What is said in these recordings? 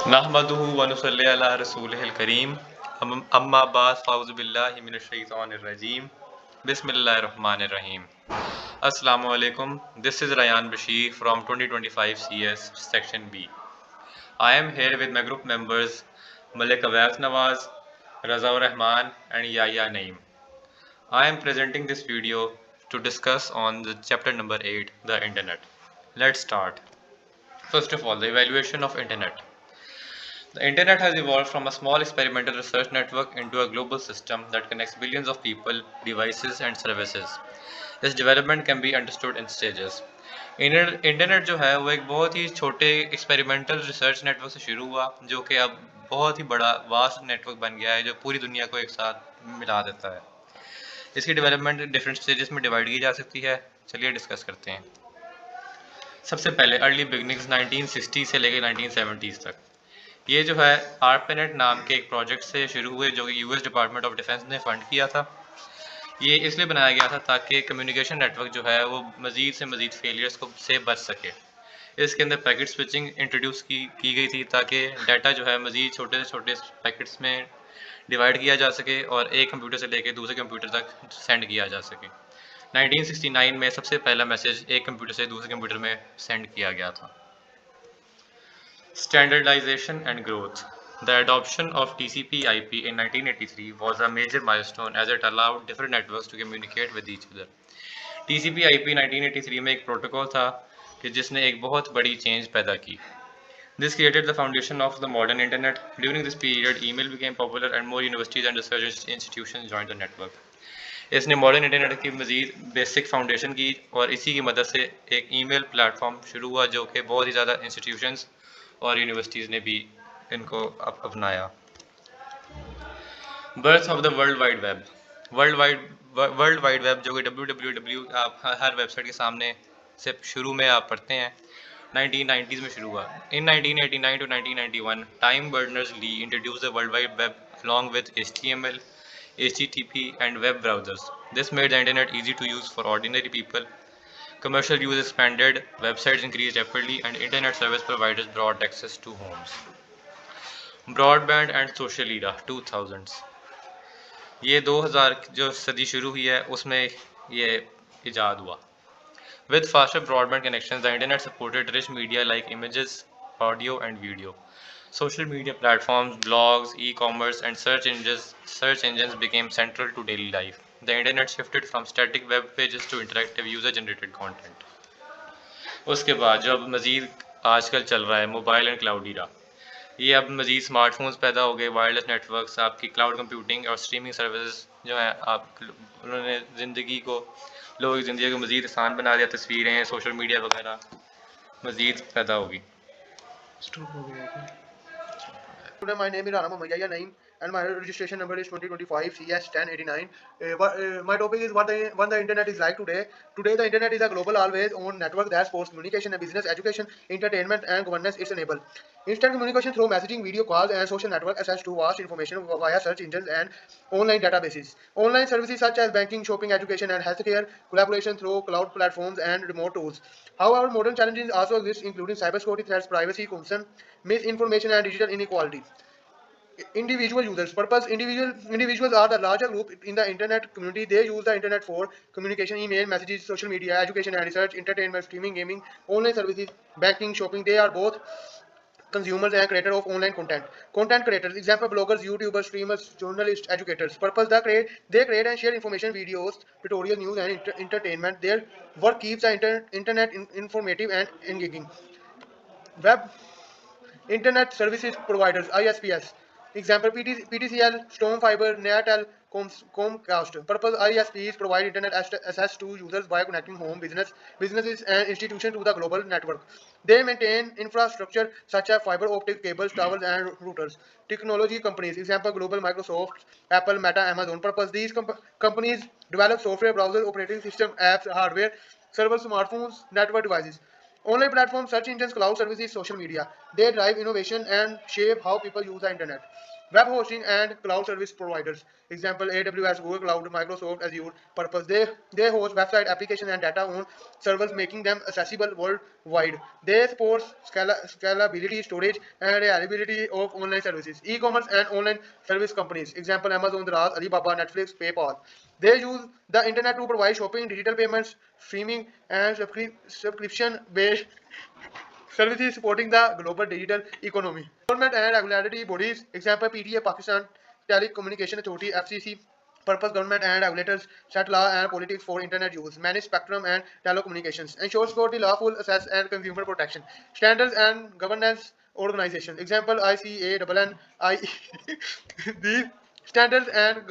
नहमदुहु व नुसल्ली अला रसूलिहिल करीम अम्मा बाद फ़ाउज़ु बिल्लाहि मिनश शैतानिर रजीम बिस्मिल्लाहिर रहमानिर रहीम। अस्सलामु अलैकुम। This is Rayan Bashir from 2025 CS Section B. I am here with my group members Malik Awais Nawaz, Razaur Rahman and Yahya Naeem. I am presenting this video to discuss on the chapter number 8, the Internet. Let's start. First of all, the evaluation of Internet. The Internet has evolved from a small experimental research network into a global system that connects billions of people, devices and services. This development can be understood in stages. Internet जो है वो एक बहुत ही छोटे experimental research network से शुरू हुआ, जो कि अब बहुत ही बड़ा वास्ट नेटवर्क बन गया है, जो पूरी दुनिया को एक साथ मिला देता है। इसकी डेवलपमेंट डिफरेंट स्टेजेस में डिवाइड की जा सकती है। चलिए डिस्कस करते हैं। सबसे पहले अर्ली बिगनिंग्स 1960 से लेकर 1970s तक। ये जो है आरपेनेट नाम के एक प्रोजेक्ट से शुरू हुए, जो कि यूएस डिपार्टमेंट ऑफ डिफेंस ने फंड किया था। ये इसलिए बनाया गया था ताकि कम्युनिकेशन नेटवर्क जो है वो मज़ीद से मज़ीद फेलियर्स को से बच सके। इसके अंदर पैकेट स्विचिंग इंट्रोड्यूस की गई थी ताकि डाटा जो है मज़ीद छोटे से छोटे पैकेट्स में डिवाइड किया जा सके और एक कंप्यूटर से लेकर दूसरे कंप्यूटर तक सेंड किया जा सके। 1969 में सबसे पहला मैसेज एक कंप्यूटर से दूसरे कंप्यूटर में सेंड किया गया था। Standardization and growth. The adoption of TCP/IP in 1983 was a major milestone as it allowed different networks to communicate with each other. TCP/IP 1983 में एक प्रोटोकॉल था कि जिसने एक बहुत बड़ी चेंज पैदा की। This created the foundation of the modern internet. During this period, email became popular and more universities and research institutions joined the network. इसने मॉडर्न इंटरनेट की मज़ीद बेसिक फाउंडेशन की और इसी की मदद से एक ईमेल प्लेटफॉर्म शुरू हुआ, जो कि बहुत ही ज़्यादा इंस्टीट्यूशंस और यूनिवर्सिटीज़ ने भी इनको अपनाया। Birth of the world wide web. World wide web जो कि www आप हर वेबसाइट के सामने से शुरू में आप पढ़ते हैं, 1990s में शुरू हुआ। इन 1989 to 1991 time Berners-Lee introduce the world wide web along with HTML, HTTP and web browsers. This made the internet easy to use for ordinary people. Commercial use expanded, websites increased rapidly, and internet service providers brought access to homes. Broadband and social era 2000s. ये 2000 जो सदी शुरू हुई है उसमें ये इजाद हुआ। With faster broadband connections, the internet supported rich media like images, audio, and video. Social media platforms, blogs, e-commerce, and search engines became central to daily life. The internet shifted from static web pages to interactive user-generated content. उसके बाद जो अब मज़ीद आजकल चल रहा है mobile and cloud Ira, ये अब मज़ीद स्मार्टफोन्स पैदा हो गए, वायरलेस नेटवर्क्स, आपकी क्लाउड कंप्यूटिंग और स्ट्रीमिंग सर्विसेज जो है उन्होंने ज़िंदगी को लोगों की ज़िंदगी को मज़ीद आसान बना दिया। तस्वीरें, सोशल मीडिया वगैरह मज़ीद पैदा होगी। Today, my name is Rana Mohammed Yahya Naeem, and my registration number is 2025 CS 1089. My topic is what the internet is like today. Today, the internet is a global, always-on network that supports communication and business, education, entertainment, and governance. It's enabled instant communication through messaging, video calls, and social network, access to vast information via search engines and online databases. Online services such as banking, shopping, education, and healthcare, collaboration through cloud platforms, and remote tools. However, modern challenges also exist, including cybersecurity threats, privacy concerns, misinformation, and digital inequality. Individual users purpose. Individuals are the larger group in the internet community. They use the internet for communication, email, messages, social media, education and research, entertainment, streaming, gaming, online services, banking, shopping. They are both consumers and creators of online content. Content creators, example bloggers, YouTubers, streamers, journalists, educators. Purpose they create and share information, videos, tutorials, news and entertainment. Their work keeps the internet informative and engaging. Web Internet Services Providers (ISPs). Example: PTCL, Storm Fiber, Natel, Comcast. Purpose: ISPs provide internet access to users by connecting businesses, and institutions to the global network. They maintain infrastructure such as fiber optic cables, towers, and routers. Technology companies. Example: Global, Microsoft, Apple, Meta, Amazon. Purpose: these companies develop software, browser, operating system, apps, hardware, servers, smartphones, network devices. Online platforms, search engines, cloud services, social media. They drive innovation and shape how people use the internet. Web hosting and cloud service providers. Example: AWS, Google Cloud, Microsoft Azure. Purpose: they host website applications and data on servers, making them accessible worldwide. They support scalability, storage, and reliability of online services. E-commerce and online service companies. Example: Amazon, Daraz, Alibaba, Netflix, PayPal. They use the internet to provide shopping, digital payments, streaming, and subscription-based services supporting the global digital economy. Government and regulatory bodies, example PTA, Pakistan Telecommunication Authority, FCC. Purpose: government and regulators set law and politics for internet use, manage spectrum and telecommunications, ensure security, lawful access and consumer protection. Standards and governance organizations, example ICANNI. These standards and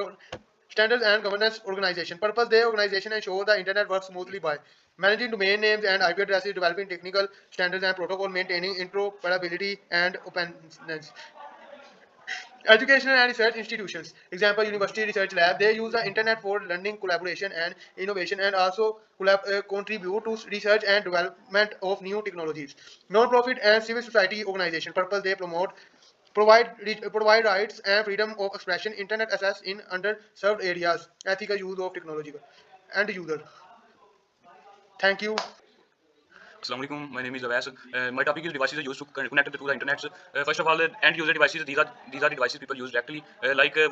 governance organization. Purpose: their organization ensure the internet works smoothly by managing domain names and IP addresses, developing technical standards and protocol, maintaining interoperability and openness. Educational and research institutions, example University Research Lab. They use the internet for learning, collaboration, and innovation, and also contribute to research and development of new technologies. Non-profit and civil society organization. Purpose: they provide rights and freedom of expression, internet access in underserved areas, ethical use of technology, and user. Thank you. Assalamualaikum. My name is Awais. My topic is devices are used to connect to the internet. First of all, end user devices. These are the devices people use directly.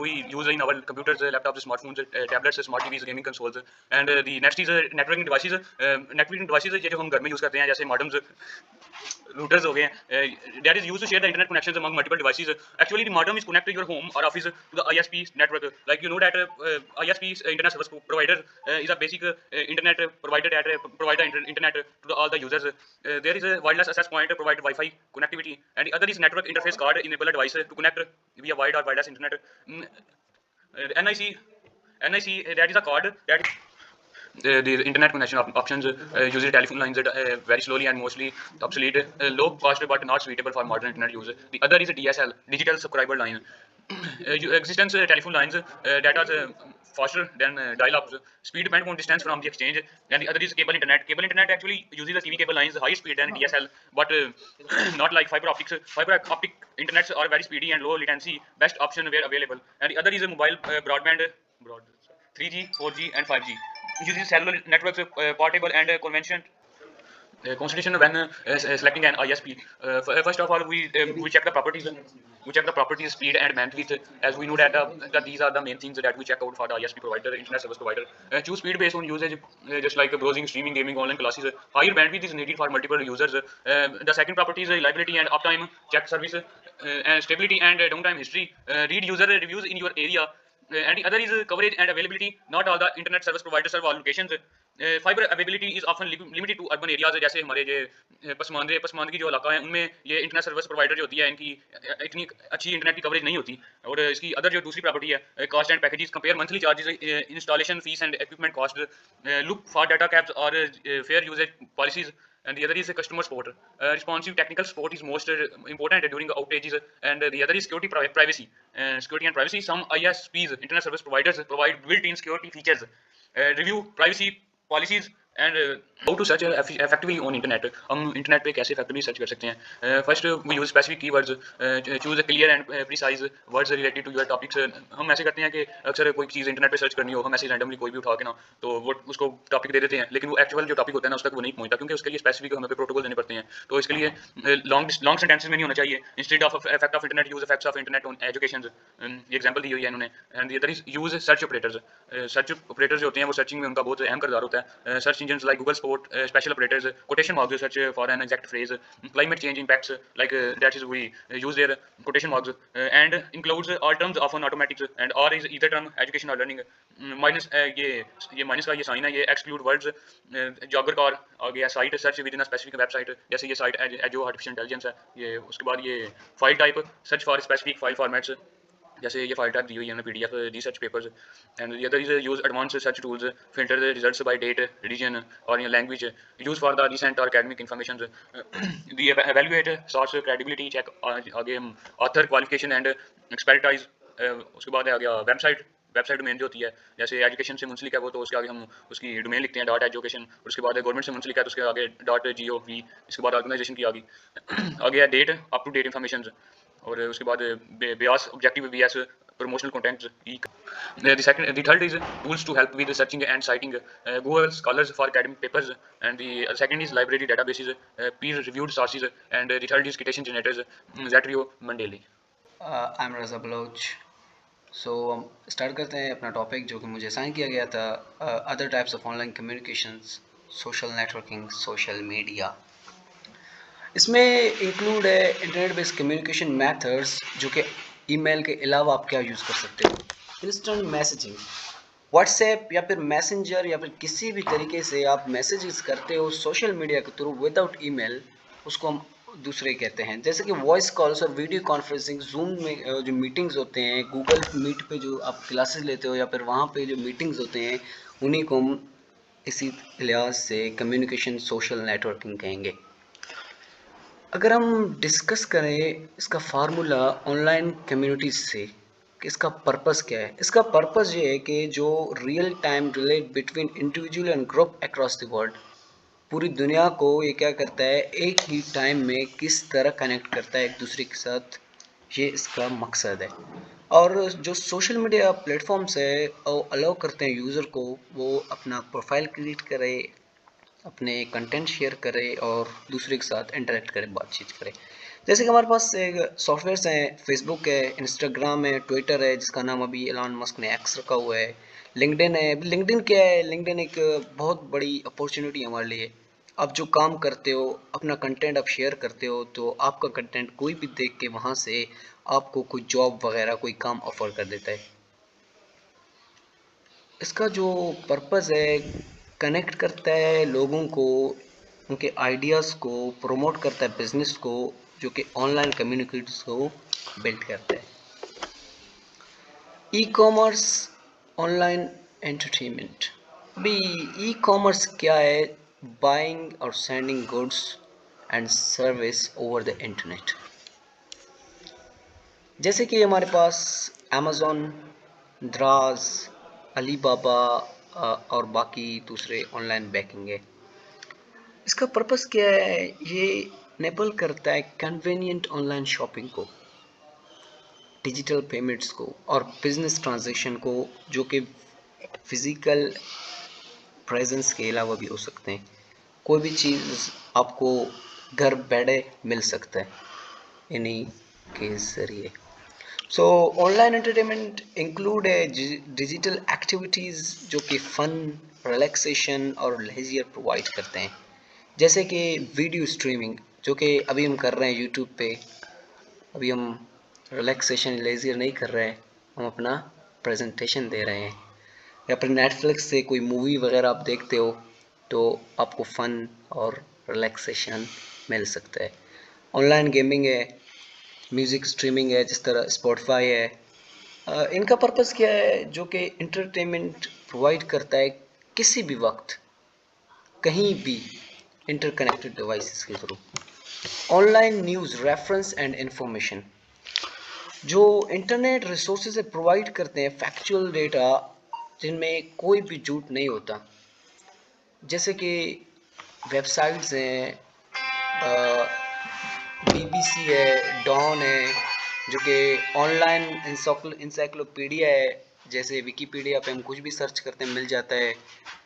We use in our computers, laptops, smartphones, tablets, smart TVs, gaming consoles. And the next is networking devices. Networking devices ये जो हम घर में use करते हैं जैसे modems, routers हो गए हैं. That is used to share the internet connections among multiple devices. Actually, the modem is connected to your home or office to the ISP network. Like you know that ISP internet service provider is a basic internet provider that provide the internet to all the users. There is a wireless access point provide Wi-Fi connectivity, and the other is network interface card enable a device to connect via wide or wireless internet. NIC that is a card that the internet connection options use telephone lines very slowly and mostly obsolete, low cost but not suitable for modern internet use. The other is a DSL, digital subscriber line. Existence telephone lines that are faster than dial-up. Speed depends on distance from the exchange. And the other is cable internet. Cable internet actually uses the TV cable lines, higher speed than DSL, but not like fiber optics. Fiber optic internets are very speedy and low latency. Best option where available. And the other is a mobile broadband, 3G, 4G, and 5G. Uses cellular networks, portable and conventional. Consideration when selecting an ISP. First of all, we check the properties. We check the properties, speed and bandwidth. As we know that these are the main things that we check out for the ISP provider, internet service provider. Choose speed based on usage, just like browsing, streaming, gaming, online classes. Higher bandwidth is needed for multiple users. The second property is reliability and uptime. Check service and stability and downtime history. Read user reviews in your area. And the other is coverage and availability. Not all the internet service providers serve all locations. Fibre availability is often limited to urban areas. जैसे हमारे जो पसमानदगी जो इलाका है उनमें ये internet service provider जो होती है इनकी इतनी अच्छी इंटरनेट की कवरेज नहीं होती. और इसकी अदर जो दूसरी प्रॉपर्टी है cost and packages. Compare monthly charges, installation fees and equipment cost. Look for data caps और fair usage policies. And the other is customer support. Responsive technical support is most important during outages. And the other is security privacy. Security and privacy. Some ISPs, internet service providers, provide built-in security features. Review privacy policies and how to search effectively on internet. हम internet पे कैसे effectively search कर सकते हैं. First we use specific keywords. Choose a clear and precise words related to your topics. हम ऐसे करते हैं कि अक्सर कोई चीज़ इंटरनेट पे सर्च करनी हो, हम ऐसे रैंडमली कोई भी उठा के ना तो वो उसको टॉपिक दे देते हैं, लेकिन वो एक्चुअल जो टॉपिक होता है ना उस तक वो नहीं पहुंचता, क्योंकि उसके लिए स्पेसिफिक हमें पे प्रोटोकॉल देने पड़ते हैं. तो इसके लिए लॉन्ग सेंटेंसेस में नहीं होना चाहिए. Instead of effect of internet, use effects of internet on education. ये एग्जांपल दी हुई है इन्होंने. And other is use search operators. Search operators जो होते हैं वो सर्चिंग में उनका बहुत अहम किरदार होता है. Search engine like Google spot, special operators, quotation marks search for an exact phrase. Climate change impacts, like that is we use their quotation marks. And includes all terms often automatics, and or is either term education or learning. Minus ये minus का ये sign है, ये exclude words. jogger का आ गया site search within a specific website. जैसे ये site Azure artificial intelligence है, ये उसके बाद ये file type search for specific file formats. जैसे ये फाइल टाइप दी हुई है PDF, research papers. And the other is use advance search tools, filter the results by date, region और language. Use for the recent और academic information. The evaluate source credibility check. आगे author qualification and expertise. उसके बाद आ गया website website domain जो होती है, जैसे एजुकेशन से मुंसलिक है वो, तो उसके आगे हम उसकी डोमेन लिखते हैं डॉट एजुकेशन, और उसके बाद गवर्नमेंट से मुंसलिक है तो उसके आगे डॉट gov, इसके बाद ऑर्गेनाइजेशन की आगे आगे है date, up to date information, और उसके बाद bias objective BS promotional content. The third is tools to help with searching and citing, Google Scholars for academic papers, and the second is library databases, peer-reviewed sources, and the third is citation generators, Zatrio, Mendeley. I am Raza Baloch. So start करते हैं अपना topic जो कि मुझे assign किया गया था, other types of online communications, social networking, social media. इसमें इंक्लूड है इंटरनेट बेस्ड कम्युनिकेशन मेथड्स, जो कि ईमेल के अलावा आप क्या यूज़ कर सकते हो। इंस्टेंट मैसेजिंग, व्हाट्सएप या फिर मैसेंजर या फिर किसी भी तरीके से आप मैसेजेस करते हो सोशल मीडिया के थ्रू विदाउट ईमेल, उसको हम दूसरे कहते हैं। जैसे कि वॉइस कॉल्स और वीडियो कॉन्फ्रेंसिंग, जूम में जो मीटिंग्स होते हैं, गूगल मीट पे जो आप क्लासेस लेते हो या फिर वहाँ पे जो मीटिंग्स होते हैं, उन्हीं को हम इसी लिहाज से कम्युनिकेशन सोशल नेटवर्किंग कहेंगे। अगर हम डिस्कस करें इसका फार्मूला ऑनलाइन कम्युनिटीज से कि इसका पर्पस क्या है, इसका पर्पस ये है कि जो real time relate between individual and group across the world, पूरी दुनिया को ये क्या करता है, एक ही टाइम में किस तरह कनेक्ट करता है एक दूसरे के साथ, ये इसका मकसद है। और जो सोशल मीडिया प्लेटफॉर्म्स है वो अलाउ करते हैं यूज़र को वो अपना प्रोफाइल क्रिएट करे, अपने कंटेंट शेयर करे और दूसरे के साथ इंटरेक्ट करे, बातचीत करे। जैसे कि हमारे पास एक सॉफ्टवेयर्स हैं, फेसबुक है, इंस्टाग्राम है, ट्विटर है जिसका नाम अभी एलन मस्क ने एक्स रखा हुआ है, लिंक्डइन है। लिंक्डइन क्या है, लिंक्डइन एक बहुत बड़ी अपॉर्चुनिटी हमारे लिए। आप जो काम करते हो, अपना कंटेंट आप शेयर करते हो, तो आपका कंटेंट कोई भी देख के वहाँ से आपको कोई जॉब वगैरह कोई काम ऑफर कर देता है। इसका जो पर्पस है, कनेक्ट करता है लोगों को, उनके आइडियाज़ को प्रमोट करता है, बिजनेस को, जो कि ऑनलाइन कम्युनिकेटर्स को बिल्ड करता है। E commerce, online entertainment. अभी ई कॉमर्स क्या है, बाइंग और sending goods and service over the internet. जैसे कि हमारे पास अमेज़ॉन, द्राज, अलीबाबा और बाकी दूसरे ऑनलाइन बैंकिंग है। इसका पर्पस क्या है, ये इनेबल करता है कन्वीनियंट ऑनलाइन शॉपिंग को, डिजिटल पेमेंट्स को और बिजनेस ट्रांजैक्शन को, जो कि फिजिकल प्रेजेंस के अलावा भी हो सकते हैं। कोई भी चीज़ आपको घर बैठे मिल सकता है इन्हीं के ज़रिए। सो ऑनलाइन एंटरटेनमेंट इंक्लूड है डिजिटल एक्टिविटीज़ जो कि फ़न, रिलैक्सेशन और लेजर प्रोवाइड करते हैं। जैसे कि वीडियो स्ट्रीमिंग, जो कि अभी हम कर रहे हैं यूट्यूब पे। अभी हम रिलैक्सेशन लेजर नहीं कर रहे हैं, हम अपना प्रेजेंटेशन दे रहे हैं। या फिर नेटफ्लिक्स से कोई मूवी वगैरह आप देखते हो तो आपको फ़न और रिलैक्सेशन मिल सकता है। ऑनलाइन गेमिंग है, म्यूज़िक स्ट्रीमिंग है, जिस तरह स्पॉटिफाई है। इनका पर्पस क्या है, जो कि इंटरटेनमेंट प्रोवाइड करता है किसी भी वक्त, कहीं भी, इंटरकनेक्टेड डिवाइसेस के through. Online news, reference and information, जो इंटरनेट रिसोर्सेज प्रोवाइड करते हैं फैक्चुअल डेटा जिनमें कोई भी झूठ नहीं होता। जैसे कि वेबसाइट्स हैं, BBC है, डॉन है, जो कि ऑनलाइन इंसाइक्लोपीडिया है। जैसे विकीपीडिया पे हम कुछ भी सर्च करते हैं मिल जाता है।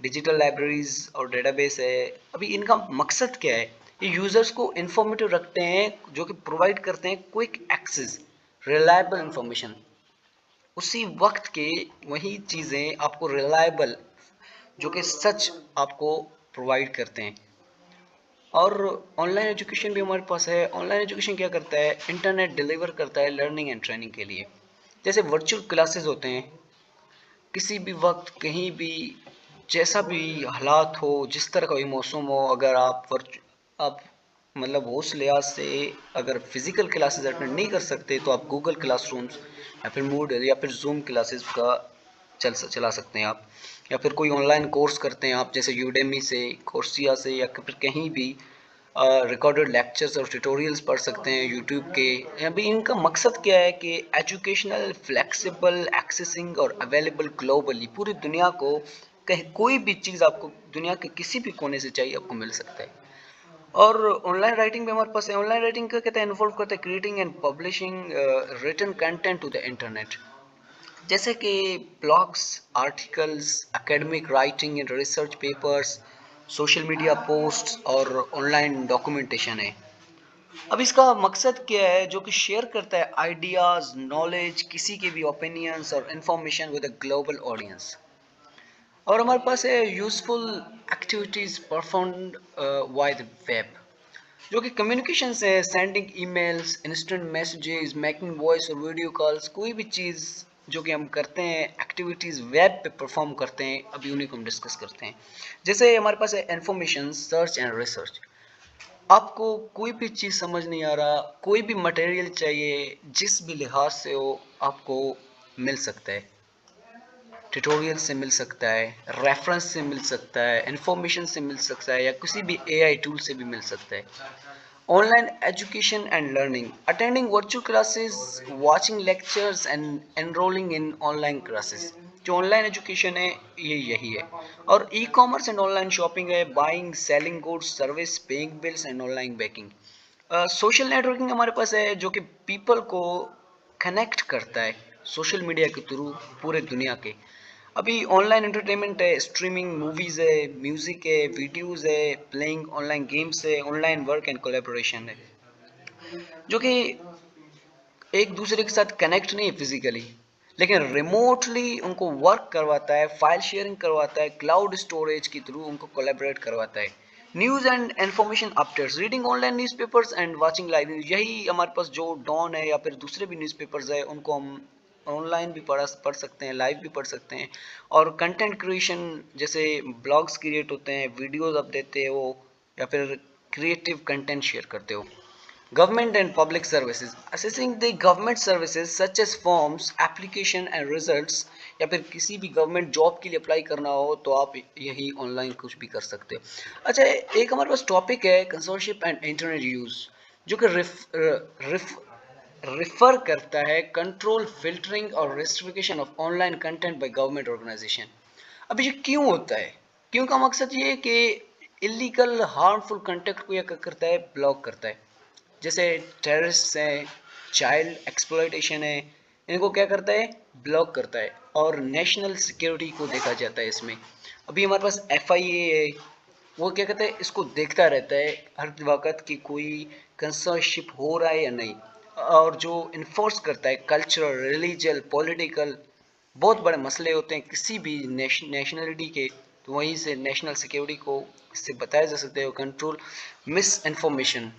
डिजिटल लाइब्रेरीज और डेटाबेस है। अभी इनका मकसद क्या है, ये यूज़र्स को इन्फॉर्मेटिव रखते हैं, जो कि प्रोवाइड करते हैं क्विक एक्सेस, रिलायबल इंफॉर्मेशन। उसी वक्त के वही चीज़ें आपको रिलायबल, जो कि सच आपको प्रोवाइड करते हैं। और ऑनलाइन एजुकेशन भी हमारे पास है। ऑनलाइन एजुकेशन क्या करता है, इंटरनेट डिलीवर करता है लर्निंग एंड ट्रेनिंग के लिए। जैसे वर्चुअल क्लासेस होते हैं, किसी भी वक्त कहीं भी जैसा भी हालात हो, जिस तरह का भी मौसम हो, अगर आप मतलब उस लिहाज से अगर फिज़िकल क्लासेस अटेंड नहीं कर सकते तो आप गूगल क्लासरूम्स या फिर मूडल या फिर जूम क्लासेस का चला सकते हैं आप। या फिर कोई ऑनलाइन कोर्स करते हैं आप, जैसे यूडेमी से, कोर्सिया से या फिर कहीं भी, रिकॉर्डेड लेक्चर्स और ट्यूटोरियल्स पढ़ सकते हैं यूट्यूब के। अभी इनका मकसद क्या है कि एजुकेशनल, फ्लेक्सिबल, एक्सेसिंग और अवेलेबल ग्लोबली, पूरी दुनिया को कहीं कोई भी चीज़ आपको दुनिया के किसी भी कोने से चाहिए आपको मिल सकता है। और ऑनलाइन राइटिंग भी हमारे पास है। ऑनलाइन राइटिंग का कहते हैं इन्वॉल्व करते हैं creating and publishing written content to the internet, जैसे कि blogs, articles, academic writing and research papers, social media posts और ऑनलाइन डॉक्यूमेंटेशन है। अब इसका मकसद क्या है? जो कि शेयर करता है आइडियाज़, नॉलेज, किसी के भी ओपिनियंस और information with a global audience. और हमारे पास है useful activities performed by the web, जो कि कम्युनिकेशन है, sending emails, instant messages, making voice और वीडियो कॉल्स, कोई भी चीज़ जो कि हम करते हैं एक्टिविटीज़ वेब पे परफॉर्म करते हैं, अभी उन्हीं को हम डिस्कस करते हैं। जैसे हमारे पास है इन्फॉर्मेशन सर्च एंड रिसर्च। आपको कोई भी चीज़ समझ नहीं आ रहा, कोई भी मटेरियल चाहिए, जिस भी लिहाज से हो आपको मिल सकता है। ट्यूटोरियल से मिल सकता है, रेफरेंस से मिल सकता है, इंफॉर्मेशन से मिल सकता है, या किसी भी एआई टूल से भी मिल सकता है। Online education and learning, attending virtual classes, watching lectures and enrolling in online classes. जो ऑनलाइन एजुकेशन है ये यही है। और e commerce and online shopping है, buying, selling goods, service, paying bills and online banking. Social networking हमारे पास है, जो कि पीपल को कनेक्ट करता है सोशल मीडिया के थ्रू पूरे दुनिया के। अभी ऑनलाइन एंटरटेनमेंट है, स्ट्रीमिंग, मूवीज़ है, म्यूज़िक है, वीडियोज़ है, प्लेइंग ऑनलाइन गेम्स है, ऑनलाइन वर्क एंड कोलैबोरेशन है, जो कि एक दूसरे के साथ कनेक्ट नहीं है फिजिकली, लेकिन रिमोटली उनको वर्क करवाता है, फाइल शेयरिंग करवाता है, क्लाउड स्टोरेज के थ्रू उनको कोलैबोरेट करवाता है। News and information updates, reading online newspapers and watching live news, यही हमारे पास जो डॉन है या फिर दूसरे भी न्यूज़पेपर्स है उनको हम ऑनलाइन भी पढ़ सकते हैं, लाइव भी पढ़ सकते हैं। और कंटेंट क्रिएशन, जैसे ब्लॉग्स क्रिएट होते हैं, वीडियोज़ आप देते हो या फिर क्रिएटिव कंटेंट शेयर करते हो। Government and public services, assessing the government services such as forms, application and results, या फिर किसी भी गवर्नमेंट जॉब के लिए अप्लाई करना हो तो आप यही ऑनलाइन कुछ भी कर सकते हो। अच्छा, एक हमारे पास टॉपिक है कंसोर्शिप एंड इंटरनेट यूज, जो कि रिफर करता है कंट्रोल, फिल्टरिंग और restriction of online content by government organisation. अब ये क्यों होता है? क्यों का मकसद ये है कि इलीगल हार्मफुल कंटेंट को यह करता है, ब्लॉक करता है। जैसे टेररिस्ट हैं, चाइल्ड एक्सप्लॉयटेशन है, इनको क्या करता है, ब्लॉक करता है। और नेशनल सिक्योरिटी को देखा जाता है इसमें। अभी हमारे पास FIA है, वो क्या कहते हैं, इसको देखता रहता है हर वक्त कि कोई कंसर्नशिप हो रहा है या नहीं। और जो इन्फोर्स करता है कल्चरल, रिलीजियल, पॉलिटिकल, बहुत बड़े मसले होते हैं किसी भी नेशनलिटी के, तो वहीं से नेशनल सिक्योरिटी को इससे बताया जा सकता है। कंट्रोल मिस इन्फॉर्मेशन,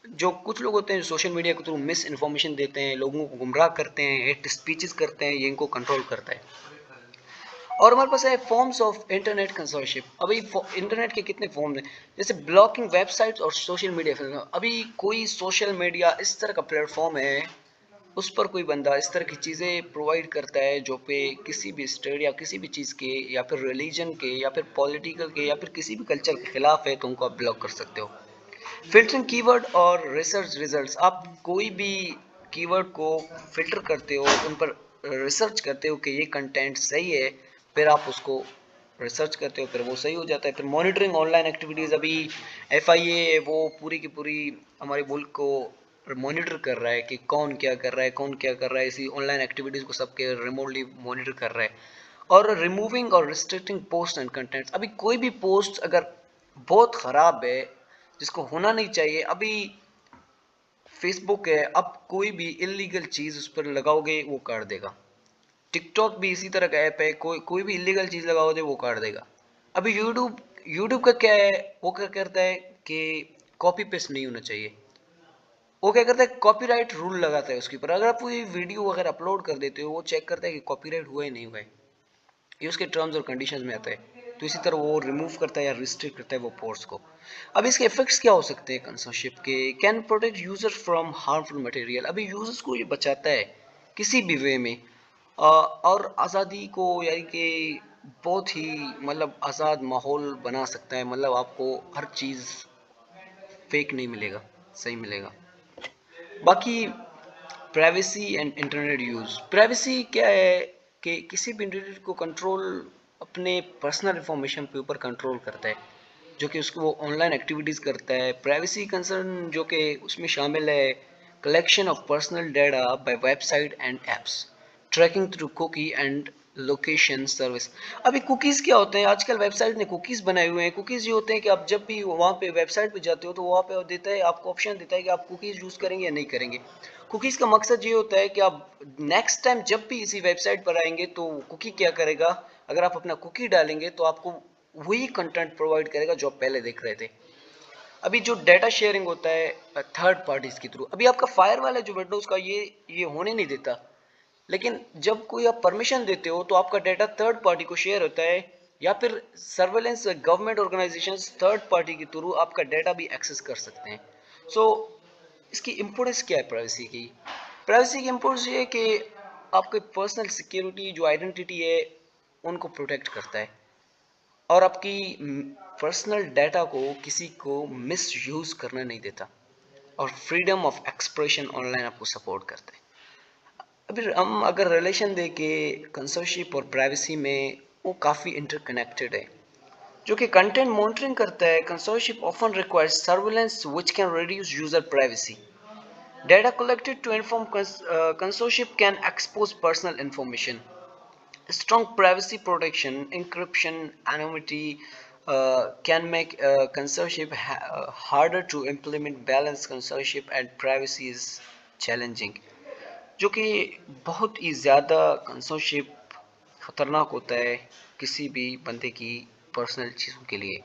जो कुछ लोग होते हैं जो सोशल मीडिया के थ्रू मिस इन्फॉर्मेशन देते हैं, लोगों को गुमराह करते हैं, हेट स्पीचेस करते हैं, ये इनको कंट्रोल करता है। और हमारे पास है फॉर्म्स ऑफ इंटरनेट कंसोर्शिप। अभी इंटरनेट के कितने फॉर्म्स हैं, जैसे ब्लॉकिंग वेबसाइट्स और सोशल मीडिया। अभी कोई सोशल मीडिया इस तरह का प्लेटफॉर्म है, उस पर कोई बंदा इस तरह की चीज़ें प्रोवाइड करता है जो पे किसी भी स्टेट या किसी भी चीज़ के या फिर रिलीजन के या फिर पॉलिटिकल के या फिर किसी भी कल्चर के खिलाफ है, तो उनको आप ब्लॉक कर सकते हो। फिल्टरिंग कीवर्ड और रिसर्च रिजल्ट्स, आप कोई भी कीवर्ड को फिल्टर करते हो, उन पर रिसर्च करते हो कि ये कंटेंट सही है, फिर आप उसको रिसर्च करते हो, फिर वो सही हो जाता है। फिर मॉनिटरिंग ऑनलाइन एक्टिविटीज़, अभी FIA वो पूरी की पूरी हमारे मुल्क को मॉनिटर कर रहा है कि कौन क्या कर रहा है, कौन क्या कर रहा है, इसी ऑनलाइन एक्टिविटीज़ को सबके रिमोटली मॉनिटर कर रहा है। और रिमूविंग और रिस्ट्रिक्टिंग पोस्ट एंड कंटेंट्स, अभी कोई भी पोस्ट अगर बहुत ख़राब है, जिसको होना नहीं चाहिए, अभी फेसबुक है, अब कोई भी इलीगल चीज़ उस पर लगाओगे वो काट देगा। टिकटॉक भी इसी तरह का ऐप है, कोई भी इलीगल चीज़ लगाओगे वो काट देगा। अभी यूट्यूब का क्या है, वो क्या करता है कि कॉपी पेस्ट नहीं होना चाहिए। वो क्या करता है, कॉपीराइट रूल लगाता है उसके ऊपर। अगर आप कोई वीडियो वगैरह अपलोड कर देते हो, वो चेक करता है कि कॉपीराइट हुआ है नहीं हुआ है, ये उसके टर्म्स और कंडीशंस में आता है। तो इसी तरह वो रिमूव करता है या रिस्ट्रिक्ट करता है वो पोस्ट को। अब इसके इफेक्ट्स क्या हो सकते हैं कंसोर्शिप के? Can protect user from harmful material, अभी यूजर्स को ये बचाता है किसी भी वे में। और आज़ादी को, यानी कि बहुत ही मतलब आज़ाद माहौल बना सकता है। मतलब आपको हर चीज़ फेक नहीं मिलेगा, सही मिलेगा। बाकी privacy and internet use, privacy क्या है कि किसी भी इंडिविजुअल को कंट्रोल अपने पर्सनल इंफॉर्मेशन के ऊपर कंट्रोल करता है, जो कि उसको वो ऑनलाइन एक्टिविटीज़ करता है। प्राइवेसी कंसर्न जो कि उसमें शामिल है collection of personal data by website and apps, tracking through cookie and location service. अभी कुकीज़ क्या होते हैं, आजकल वेबसाइट ने कुकीज़ बनाए हुए हैं। कुकीज़ ये होते हैं कि आप जब भी वहाँ पे वेबसाइट पे जाते हो तो वहाँ पे देता है, आपको ऑप्शन देता है कि आप कुकीज़ यूज़ करेंगे या नहीं करेंगे। कुकीज़ का मकसद ये होता है कि आप नेक्स्ट टाइम जब भी इसी वेबसाइट पर आएंगे तो कुकी क्या करेगा, अगर आप अपना कुकी डालेंगे तो आपको वही कंटेंट प्रोवाइड करेगा जो आप पहले देख रहे थे। अभी जो डेटा शेयरिंग होता है थर्ड पार्टीज के थ्रू, अभी आपका फायर वाला जो विंडोज़ का ये होने नहीं देता, लेकिन जब कोई आप परमिशन देते हो तो आपका डाटा थर्ड पार्टी को शेयर होता है, या फिर surveillance government organisations third party के थ्रू आपका डाटा भी एक्सेस कर सकते हैं। सो इसकी इम्पोर्टेंस क्या है प्राइवेसी की? प्राइवेसी की इम्पोर्टेंस ये है कि आपकी पर्सनल सिक्योरिटी जो आइडेंटिटी है उनको प्रोटेक्ट करता है, और आपकी पर्सनल डाटा को किसी को मिस यूज़ करने नहीं देता, और फ्रीडम ऑफ एक्सप्रेशन ऑनलाइन आपको सपोर्ट करता है। अभी हम अगर रिलेशन देखें कंसोरशिप और प्राइवेसी में, वो काफ़ी इंटरकनेक्टेड है। जो कि कंटेंट मॉनिटरिंग करता है, censorship often requires surveillance which can reduce user privacy. Data collected to inform consortium can expose personal information. Strong privacy protection, encryption, anonymity can make consortium harder to implement. Balanced consortium and privacy is challenging. जो कि बहुत ही ज़्यादा कंसोरशिप खतरनाक होता है किसी भी बंदे की पर्सनल चीज़ों के लिए।